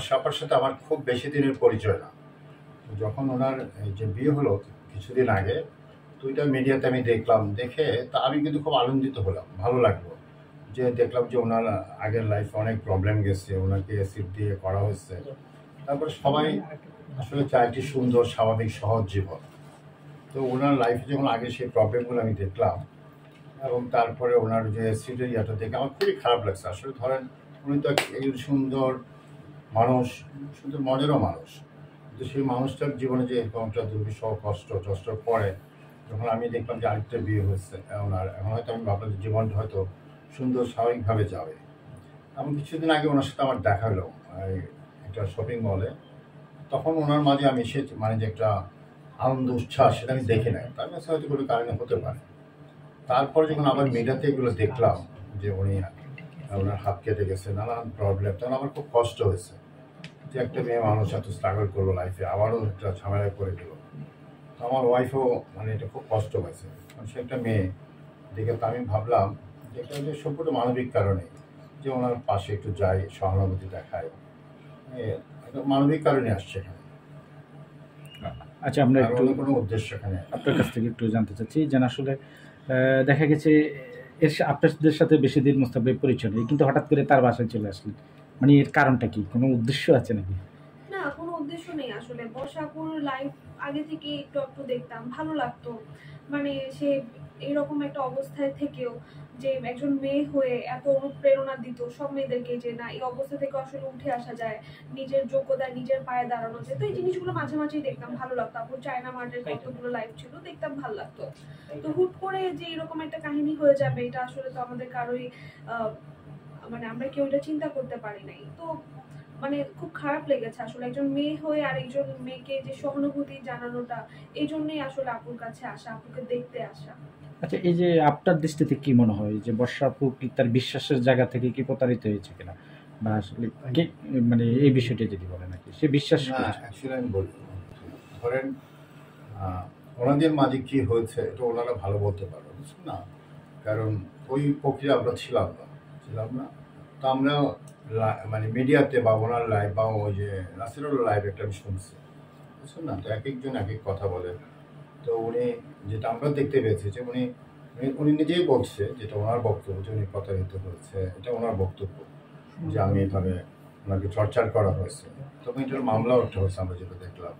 বর্ষা আপার সাথে আমার খুব বেশি দিনের পরিচয় না। যখন ওনার এই যে বিয়ে হলো কিছুদিন আগে, তো ওইটা মিডিয়াতে আমি দেখলাম, দেখে তা আমি কিন্তু খুব আনন্দিত হলাম, ভালো লাগলো যে দেখলাম যে ওনার আগের লাইফে অনেক প্রবলেম গেছে, ওনাকে অ্যাসিড দিয়ে করা হয়েছে। তারপরে সবাই আসলে চায় একটি সুন্দর স্বাভাবিক সহজ জীবন। তো ওনার লাইফে যখন আগে সেই প্রবলেমগুলো আমি দেখলাম এবং তারপরে ওনার যে অ্যাসিডের ইয়াটা দেখে আমার খুবই খারাপ লাগছে। আসলে ধরেন উনি তো এই সুন্দর মানুষ, সুন্দর মনেরও মানুষ, কিন্তু সেই মানুষটার জীবনে যে এরকম একটা দুর্বিষহ কষ্ট পরে যখন আমি দেখলাম যে আরেকটা বিয়ে হয়েছে ওনার, এখন হয়তো আমি ভাবলাম যে জীবনটা হয়তো সুন্দর স্বাভাবিকভাবে যাবে। এবং কিছুদিন আগে ওনার সাথে আমার দেখা হলো একটা শপিং মলে। তখন ওনার মাঝে আমি সে মানে যে একটা আনন্দ উচ্ছ্বাস সেটা আমি দেখি নাই, তার কাছে হয়তো কোনো কারণে হতে পারে। তারপরে যখন আবার মিডিয়াতে এগুলো দেখলাম যে উনি ওনার হাত কেটে গেছে, নানান প্রবলেম, তখন আমার খুব কষ্ট হয়েছে যে একটা মেয়ে মানুষ এত স্ট্রাগল করলো লাইফে, আবারও একটা ঝামেলায় পড়ে গেল। তো আমার ওয়াইফও মানে এটা খুব কষ্ট পাইছে, কারণ সে একটা মেয়ে দেখে। তো আমি ভাবলাম যে এটা যে সম্পূর্ণ মানবিক কারণে যে ওনার পাশে একটু যাই, সহানুভূতি দেখাই, মানবিক কারণে আসছে এখানে। আচ্ছা, আমরা একটু কোনো উদ্দেশ্য এখানে আপনার কাছ থেকে একটু জানতে চাচ্ছি যে আসলে দেখা গেছে আপনাদের সাথে বেশি দিন মোস্তাফিজের পরিচয় নেই, কিন্তু হঠাৎ করে তার বাসায় চলে আসলেন, মানে এর কারণটা কি? কোনো উদ্দেশ্য আছে নাকি? না, কোনো উদ্দেশ্য নেই আসলে। বর্ষাপুর লাইফ আগে থেকে একটু একটু দেখতাম, ভালো লাগতো। মানে সে এইরকম একটা অবস্থায় থেকেও যে একজন মেয়ে হয়ে এত অনুপ্রেরণা দিত সব মেয়েদেরকে, যে না এই অবস্থা থেকে আসলে উঠে আসা যায়, নিজের যোগ্যতায় নিজের পায়ে দাঁড়ানো যায়। তো এই জিনিসগুলো মাঝে মাঝেই দেখতাম, ভালো লাগতো। তারপর চায়না মার্টের কতগুলো লাইফ ছিল, দেখতাম ভালো লাগতো। তো হুট করে যে এরকম একটা কাহিনী হয়ে যাবে, এটা আসলে তো আমাদের কারোই মানে আমরা কেউ এটা চিন্তা করতে পারি নাই। তো মানে খুব খারাপ লেগেছে আসলে, একজন মেয়ে হয়ে আর একজন মেয়েকে যে সহানুভূতি জানানোটা, এই জন্যই আসলে আপুর কাছে আসা, আপুকে দেখতে আসা। আচ্ছা, এই যে আপনার দৃষ্টিতে কি মনে হয় যে বর্ষা আপু কি তার বিশ্বাসের জায়গা থেকে কি প্রতারিত হয়েছে কিনা, বা আসলে কি মানে এই বিষয়টা যদি বলেন নাকি সে বিশ্বাস অ্যাকচুয়ালি আমি বলি, ধরেন ওনাদের মাঝে কি হয়েছে এটা ওনারা ভালো বলতে পারবে, বুঝছেন না? কারণ ওই প্রক্রিয়া আমরা ছিলাম না। তো আমরা মানে মিডিয়াতে বা ওনার লাইভ বা ওই যে নাসিরুল লাইভ একটা আমি শুনছি, বুঝছেন না? তো এক একজন এক এক কথা বলে। তো উনি যেটা আমরা দেখতে পেয়েছি যে উনি নিজেই বলছে, যেটা ওনার বক্তব্য যে উনি প্রতারিত হয়েছে, এটা ওনার বক্তব্য যে আমি এভাবে ওনাকে টর্চার করা হয়েছে। তবে এটার মামলাও একটা হয়েছে আমরা যেটা দেখলাম।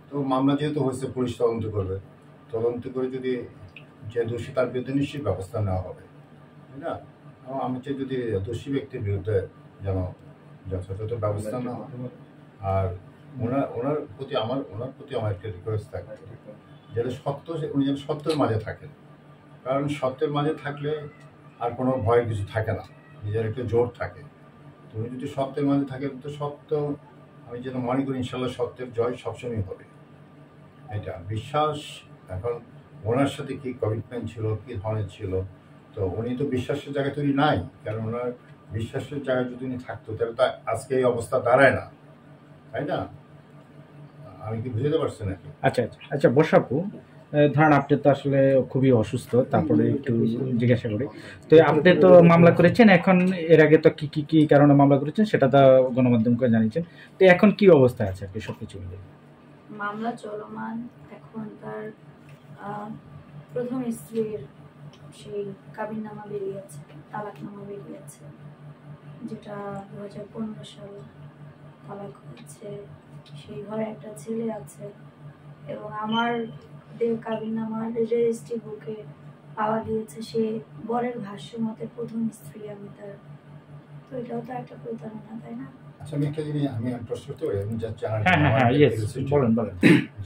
তো মামলা যেহেতু হয়েছে, পুলিশ তদন্ত করবে, তদন্ত করে যদি যে দোষী তার বিরুদ্ধে নিশ্চয়ই ব্যবস্থা নেওয়া হবে, তাই না? এবং আমি চাই যদি দোষী ব্যক্তির বিরুদ্ধে যেন যথাযথ ব্যবস্থা নেওয়া হয়। আর ওনার প্রতি আমার একটা রিকোয়েস্ট থাকবে, যেটা সত্য, উনি যেন সত্যের মাঝে থাকেন। কারণ সত্যের মাঝে থাকলে আর কোনো ভয়ের কিছু থাকে না, নিজের একটা জোর থাকে। তুমি যদি সত্যের মাঝে থাকেন তো সত্য, আমি যেন মনে করি ইনশাল্লাহ সত্যের জয় সবসময় হবে, এটা বিশ্বাস। এখন ওনার সাথে কি কমিটমেন্ট ছিল, কি ধরনের ছিল, তো উনি তো বিশ্বাসের জায়গায় তৈরি নাই। কারণ ওনার বিশ্বাসের জায়গায় যদি উনি থাকতো তাহলে তো আজকে এই অবস্থা দাঁড়ায় না, তাই না? আমি কি বুঝতে পারছি নাকি? আচ্ছা আচ্ছা আচ্ছা, বর্ষা আপু, ধরেন আপনি তো আসলে খুবই অসুস্থ, তারপরে একটু জিজ্ঞাসা করি, তো আপনি তো মামলা করেছেন, এখন এর আগে তো কি কি কি কারণে মামলা করেছেন সেটা তো গণমাধ্যমকে জানিয়েছেন, তো এখন কি অবস্থায় আছে আপনি সবকিছু মিলে? মামলা চলমান। এখন তার প্রথম স্ত্রীর সেই কাবিননামা বেরিয়েছে, তালাকনামা বেরিয়েছে, যেটা 2015 সালে তালাক হয়েছে। সেই ঘরে একটা ছেলে আছে এবং আমার কাবিননামার রেজিস্ট্রি বুকে পাওয়া গিয়েছে সে বরের ভাষ্য মতে প্রথম স্ত্রী আমি তার। তো এটাও তো একটা প্রতারণা, তাই না? আচ্ছা, আমি একটা জিনিস আমি প্রশ্ন করতে পারি? আমি যা বলেন।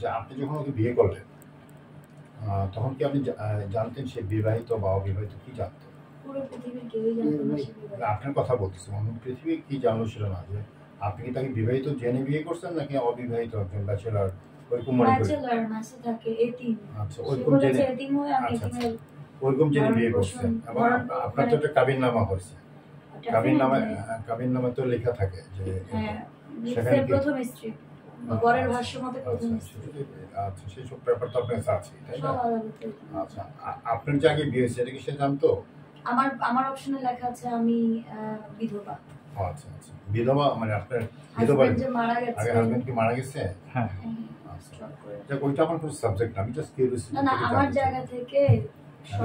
যে আপনি যখন ওকে বিয়ে করলেন তখন কি আপনি জানতেন সে বিবাহিত বা অবিবাহিত, কি জানতেন? পুরো পৃথিবীর কেউই জানতো না সে বিবাহিত। আপনার কথা বলতেছি, পৃথিবী কি জানলো সেটা না, যে আপনি কি তাকে বিবাহিত জেনে বিয়ে করছেন নাকি অবিবাহিত একজন ব্যাচেলর ওইরকম মনে করেন? ব্যাচেলর মাসে থাকে এতিম। আচ্ছা, ওইরকম জেনে এতিম হয়ে আমি এতিমের ওইরকম জেনে বিয়ে করছেন। এবং আপনার তো একটা কাবিননামা হয়েছে, কাবিননামা তো লেখা থাকে যে সেখানে প্রথম স্ত্রী বরের ভাষ্য মতে প্রথম স্ত্রী। আচ্ছা, সেই সব ব্যাপার তো আপনার কাছে আছে, তাই না? আচ্ছা, আপনার যে আগে বিয়ে হয়েছে এটা কি সে জানতো? আমার অপশনে লেখা আছে আমি বিধবা। আচ্ছা আচ্ছা, বিধবা মানে আপনার বিধবা হাজবেন্ড যে মারা গেছে, আগে হাজবেন্ড কি মারা গেছে? হ্যাঁ আচ্ছা, stroke করে। যাক ওইটা আমার কোনো সাবজেক্ট না, আমি জাস্ট কিউরিয়াস। না না, আমার জায়গা থেকে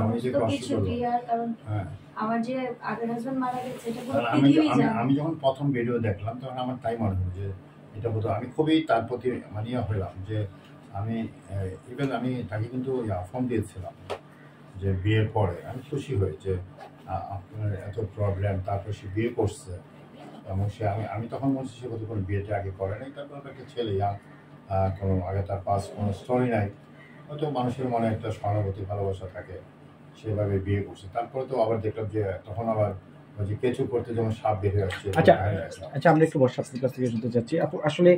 আমি যে সমস্ত কষ্ট কিছু করলাম। ক্লিয়ার, কারণ হ্যাঁ, আমার যে আগের হাজবেন্ড মারা গেছে এটা পুরো আর আমি পৃথিবী আমি জানে। আমি যখন প্রথম ভিডিও দেখলাম তখন আমার তাই মনে হলো যে এটা বোধ আমি খুবই তার প্রতি মানিয়া হলাম যে আমি ইভেন আমি তাকে কিন্তু ফোন দিয়েছিলাম যে বিয়ের পরে আমি খুশি হই যে আপনার এত প্রবলেম, তারপর সে বিয়ে করছে এবং সে আমি তখন বলছি সে কত কোনো বিয়েটা আগে করে নাই, তারপর একটা ছেলে কোনো আগে তার পাস কোনো স্টোরি নাই, হয়তো মানুষের মনে একটা সহানুভূতি ভালোবাসা থাকে, সেভাবে বিয়ে করছে। তারপরে তো আবার দেখলাম যে তখন আবার ওই যে কেঁচু করতে যেমন সাপ বেরিয়ে আসছে। আচ্ছা আচ্ছা, আমরা একটু বর্ষা আপনার কাছ থেকে শুনতে চাচ্ছি আপু, আসলে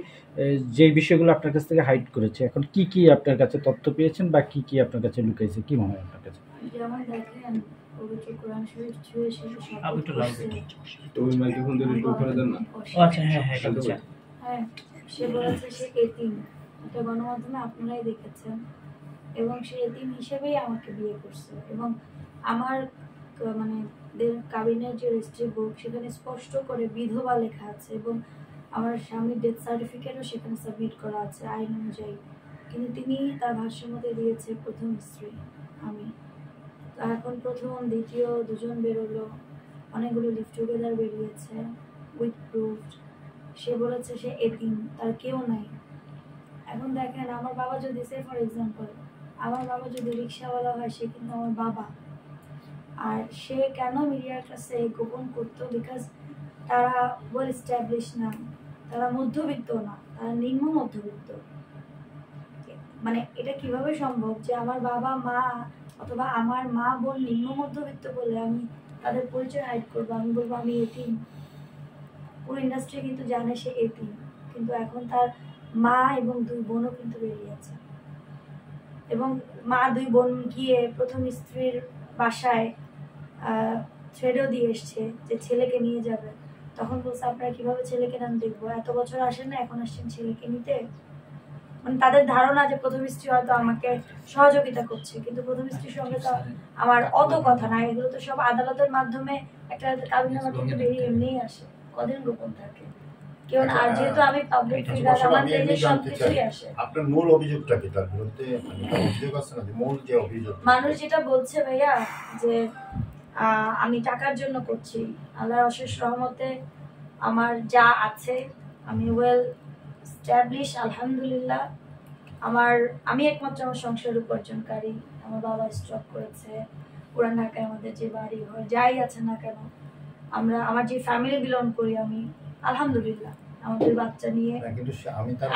যে বিষয়গুলো আপনার কাছ থেকে হাইড করেছে, এখন কি কি আপনার কাছে তথ্য পেয়েছেন বা কি কি আপনার কাছে লুকাইছে, কি মনে হয় আপনার কাছে? যেমন দেখেন পবিত্র কোরআন শরীফ ছুঁয়ে সে আপু একটু লাউড তুমি মাইক্রোফোন দিয়ে একটু করে দেন না। আচ্ছা হ্যাঁ হ্যাঁ আচ্ছা হ্যাঁ, সে বলেছে সে এতিম, এটা গণমাধ্যমে আপনারাই দেখেছেন, এবং সে এতিম হিসেবেই আমাকে বিয়ে করছে। এবং আমার মানে কাবিনের যে রেজিস্ট্রি বুক সেখানে স্পষ্ট করে বিধবা লেখা আছে, এবং আমার স্বামীর ডেথ সার্টিফিকেটও সেখানে সাবমিট করা আছে আইন অনুযায়ী। কিন্তু তিনি তার ভাষ্যমতে দিয়েছে প্রথম স্ত্রী আমি। তো এখন প্রথম দ্বিতীয় দুজন বেরোলো, অনেকগুলো লিভ টুগেদার বেরিয়েছে উইথ প্রুফ। সে বলেছে সে এতিম, তার কেউ নাই। এখন দেখেন আমার বাবা যদি সে ফর এক্সাম্পল আমার বাবা যদি রিক্সাওয়ালা হয়, সে কিন্তু আমার বাবা। আর সে কেন মিডিয়ার কাছে গোপন করতো? বিকজ তারা ওয়েল এস্টাবলিশ না, তারা মধ্যবিত্ত না, তারা নিম্ন মধ্যবিত্ত। মানে এটা কিভাবে সম্ভব যে আমার বাবা মা অথবা আমার মা বোন নিম্ন মধ্যবিত্ত বলে আমি তাদের পরিচয় হাইড করবো? আমি বলবো আমি এতিম। পুরো ইন্ডাস্ট্রি কিন্তু জানে সে এতিম, কিন্তু এখন তার মা এবং দুই বোনও কিন্তু বেরিয়েছে। এবং মা দুই বোন গিয়ে প্রথম স্ত্রীর বাসায় থ্রেডও দিয়ে এসছে যে ছেলেকে নিয়ে যাবে। তখন বলছে আপনারা কিভাবে ছেলেকে নাম দেখবো, এত বছর আসেন না, এখন আসছেন ছেলেকে নিতে। মানে তাদের ধারণা যে প্রথম স্ত্রী হয়তো আমাকে সহযোগিতা করছে, কিন্তু প্রথম স্ত্রীর সঙ্গে তো আমার অত কথা না। এগুলো তো সব আদালতের মাধ্যমে একটা কাবিননামা কিন্তু বেরিয়ে এমনিই আসে, কদিন গোপন থাকে কেউ না। আর যেহেতু আমি পাবলিক ফিগার, আমার পেজে সবকিছুই আসে। আপনার মূল অভিযোগটা কি তার বিরুদ্ধে? অভিযোগ আছে না, মূল যে অভিযোগ মানুষ যেটা বলছে ভাইয়া যে আমি টাকার জন্য করছি। আল্লাহর অশেষ রহমতে আমার যা আছে, আমি ওয়েল স্ট্যাবলিশ আলহামদুলিল্লাহ। আমি একমাত্র আমার সংসার উপার্জনকারী। আমার বাবা স্ট্রোক করেছে, পুরান ঢাকায় আমাদের যে বাড়ি ঘর যাই আছে না কেন, আমার যে ফ্যামিলি বিলং করি আমি আলহামদুলিল্লাহ, আমাদের বাচ্চা নিয়ে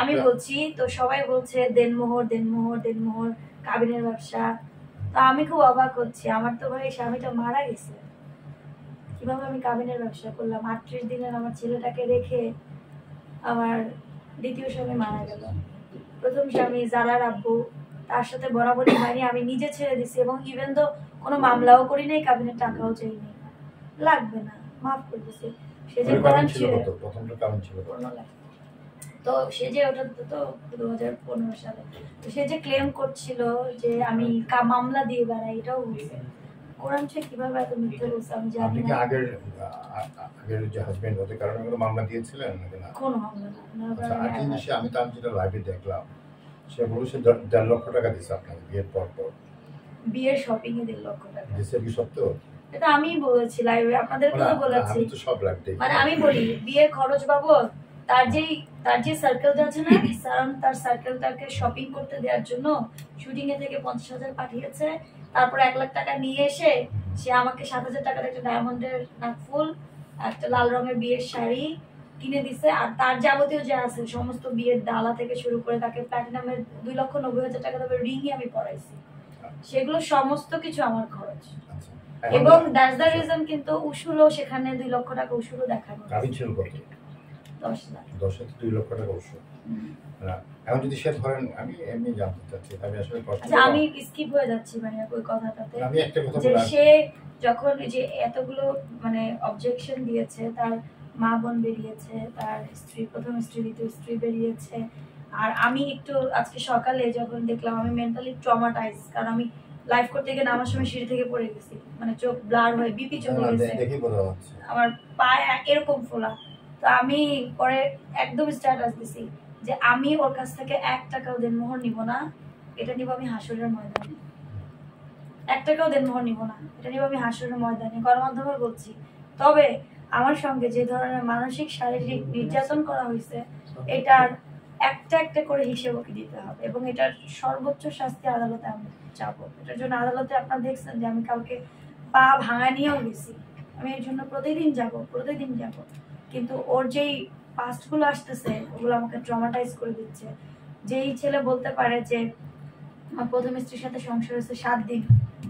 আমি বলছি। তো সবাই বলছে দেনমোহর দেনমোহর দেনমোহর, কাবিনের ব্যবসা। তো আমি খুব অবাক হচ্ছি, আমার তো ভাই স্বামীটা মারা গেছে, কিভাবে আমি কাবিনের ব্যবসা করলাম? 38 দিনের আমার ছেলেটাকে রেখে আমার দ্বিতীয় স্বামী মারা গেল। প্রথম স্বামী জারার আব্বু, তার সাথে বরাবরই হয়নি, আমি নিজে ছেড়ে দিছি। এবং ইভেন তো কোনো মামলাও করি নাই, কাবিনের টাকাও চাইনি, লাগবে না, মাফ করে দিছি। সে যে কোরআন ছিল, প্রথমটা কারণ ছিল 15 লাখ। তো সে যে ওটা তো 2015 সালে, তো সে যে ক্লেম করছিল যে আমি মামলা দিয়ে বেড়াই, এটাও বলছে। কোরআন সে কিভাবে এত মিথ্যে বলছে আমি জানি না। আগের যে হাজবেন্ড ওদের কারণে কোনো মামলা দিয়েছিলেন নাকি না? কোনো মামলা না। আচ্ছা, আর জিনিস আমি তার যেটা লাইভে দেখলাম, সে বলেছে 1.5 লক্ষ টাকা দিচ্ছে আপনাকে বিয়ের পর। বিয়ের শপিং এ 1.5 লক্ষ টাকা দিচ্ছে কি সত্য? এটা আমি বলেছি লাইভে, আপনাদেরকে তো বলেছি। আমি তো সব লাইভ দেখি। মানে আমি বলি বিয়ের খরচ বাবদ তার যে সার্কেলটা আছে না, তার সার্কেলটাকে শপিং করতে দেওয়ার জন্য শুটিং এ থেকে 50,000 পাঠিয়েছে। তারপর 1 লাখ টাকা নিয়ে এসে সে আমাকে 7,000 টাকার একটা ডায়মন্ডের নাকফুল, একটা লাল রঙের বিয়ের শাড়ি কিনে দিছে। আর তার যাবতীয় যা আছে সমস্ত বিয়ের ডালা থেকে শুরু করে তাকে প্ল্যাটিনামের 2,90,000 টাকা দামের রিংই আমি পরাইছি। সেগুলো সমস্ত কিছু আমার খরচ। এবং দ্যাটস দ্য রিজন। কিন্তু উসুলও সেখানে 2 লক্ষ টাকা উসুলও দেখানো। কাবিন ছিল কত? 10 লাখ। 10 থেকে 2 লক্ষ টাকা উসুল। এখন যদি সে ধরেন, আমি এমনি জানতে চাচ্ছি, আমি আসলে আচ্ছা আমি স্কিপ হয়ে যাচ্ছি ভাইয়া ওই কথাটাতে। আমি একটা কথা যে বললাম, সে যখন যে এতগুলো মানে অবজেকশন দিয়েছে, তার মা বোন বেরিয়েছে, তার স্ত্রী প্রথম স্ত্রী দ্বিতীয় স্ত্রী বেরিয়েছে। আর আমি একটু আজকে সকালে যখন দেখলাম, আমি মেন্টালি ট্রমাটাইজ, কারণ আমি লাইভ করতে গিয়ে নামার সময় সিঁড়ি থেকে পড়ে গেছি, মানে চোখ ব্লার হয়ে বিপি চলে গেছে, দেখি বোঝা যাচ্ছে। আমার পায়ে এরকম ফোলা। তো আমি পরে একদম স্ট্যাটাস দিছি যে আমি ওর কাছ থেকে 1 টাকাও দেনমোহর নিব না, এটা নিব আমি হাসরের ময়দানে। 1 টাকাও দেনমোহর নিব না, এটা নিব আমি হাসরের ময়দানে, গণমাধ্যমে বলছি। তবে আমার সঙ্গে যে ধরনের মানসিক শারীরিক নির্যাতন করা হয়েছে, এটার একটা একটা করে হিসেব ওকে দিতে হবে, এবং এটার সর্বোচ্চ শাস্তি আদালতে আমি যাবো। এটার জন্য আদালতে আপনারা দেখছেন যে আমি কালকে পা ভাঙা নিয়েও গেছি, আমি এর জন্য প্রতিদিন যাব। কিন্তু ওর যেই পাস্টগুলো আসতেছে ওগুলো আমাকে ট্রমাটাইজ করে দিচ্ছে। যেই ছেলে বলতে পারে যে আমার প্রথম স্ত্রীর সাথে সংসার হয়েছে 7 দিন,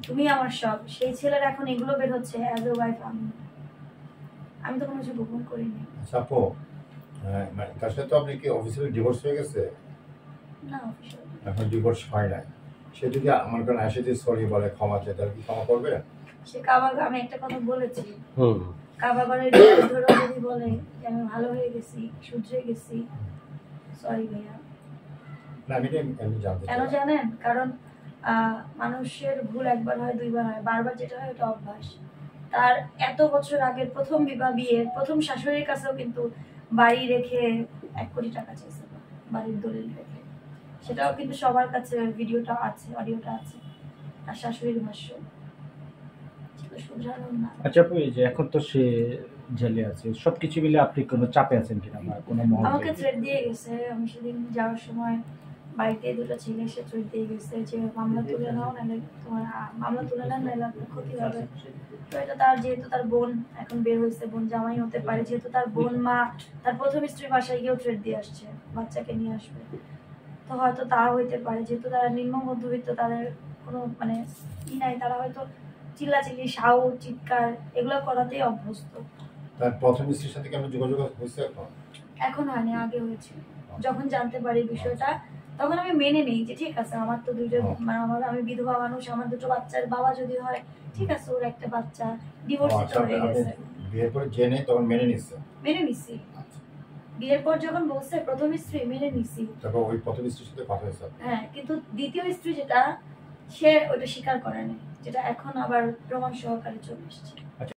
তুমি আমার সব, সেই ছেলের এখন এগুলো বের হচ্ছে অ্যাজ এ ওয়াইফ। আমি তো কোনো কিছু গোপন করিনি। আপু, তার সাথে তো আপনি কি অফিসিয়ালি ডিভোর্স হয়ে গেছে? না, অফিসিয়াল এখন ডিভোর্স হয় নাই। সে যদি আমার কারণে এসে যে সরি বলে, ক্ষমা চায়, তাহলে কি ক্ষমা করবে? সে কাবাগ, আমি একটা কথা বলেছি, কাবাগরের ধরে যদি বলে যে আমি ভালো হয়ে গেছি, শুধরে গেছি, সরি ভাইয়া। না, আমি জানতে কেন চাই। জানেন? কারণ মানুষের ভুল একবার হয়, 2বার হয়, বারবার যেটা হয় ওটা অভ্যাস। তার এত বছর আগের প্রথম বিয়ের প্রথম শাশুড়ির কাছেও কিন্তু বাড়ি রেখে 1 কোটি টাকা চাইছে, বাড়ির দলিল রেখে। সেটাও কিন্তু সবার কাছে ভিডিওটা আছে, অডিওটা আছে, আর শাশুড়ির ভাষ্য। শুধরানোর না। আচ্ছা আপু, এই যে এখন তো সে জেলে আছে, সবকিছু মিলে আপনি কোনো চাপে আছেন কিনা বা কোনো আমাকে মুহূর্তে? থ্রেট দিয়ে গেছে। আমি সেদিন যাওয়ার সময় বাড়িতে 2টা ছেলে এসে থ্রেট দিয়ে গেছে যে মামলা তুলে নাও, নাহলে তোমার মামলা তুলে নেন, নাহলে আপনার ক্ষতি হবে। তো এটা তার, যেহেতু তার বোন এখন বের হয়েছে, বোন জামাই হতে পারে, যেহেতু তার বোন মা তার প্রথম স্ত্রীর বাসায় গিয়েও থ্রেট দিয়ে আসছে, বাচ্চাকে নিয়ে আসবে। তো হয়তো তারা হইতে পারে, যেহেতু তারা নিম্ন মধ্যবিত্ত, তাদের কোনো মানে ই নাই, তারা হয়তো চিল্লাচিল্লি, সাউট, চিৎকার এগুলো করাতেই অভ্যস্ত। তার প্রথম স্ত্রীর সাথে কি আপনার যোগাযোগ হয়েছে এখন? এখন হয়নি, আগে হয়েছে। যখন জানতে পারি বিষয়টা, তখন আমি মেনে নেই যে ঠিক আছে, আমার তো আমি বিধবা মানুষ, আমার 2টো বাচ্চার বাবা যদি হয়, ঠিক আছে, ওর একটা বাচ্চা, ডিভোর্সিত হয়ে গেছে। বিয়ের পরে জেনে তখন মেনে নিচ্ছে? মেনে নিছি। বিয়ের পর যখন বলছে প্রথম স্ত্রী, মেনে নিছি। তারপর ওই প্রথম স্ত্রীর সাথে কথা হয়েছে? হ্যাঁ, কিন্তু দ্বিতীয় স্ত্রী যেটা, সে ওইটা স্বীকার করে না, যেটা এখন আবার প্রমাণ সহকারে চলে এসেছে।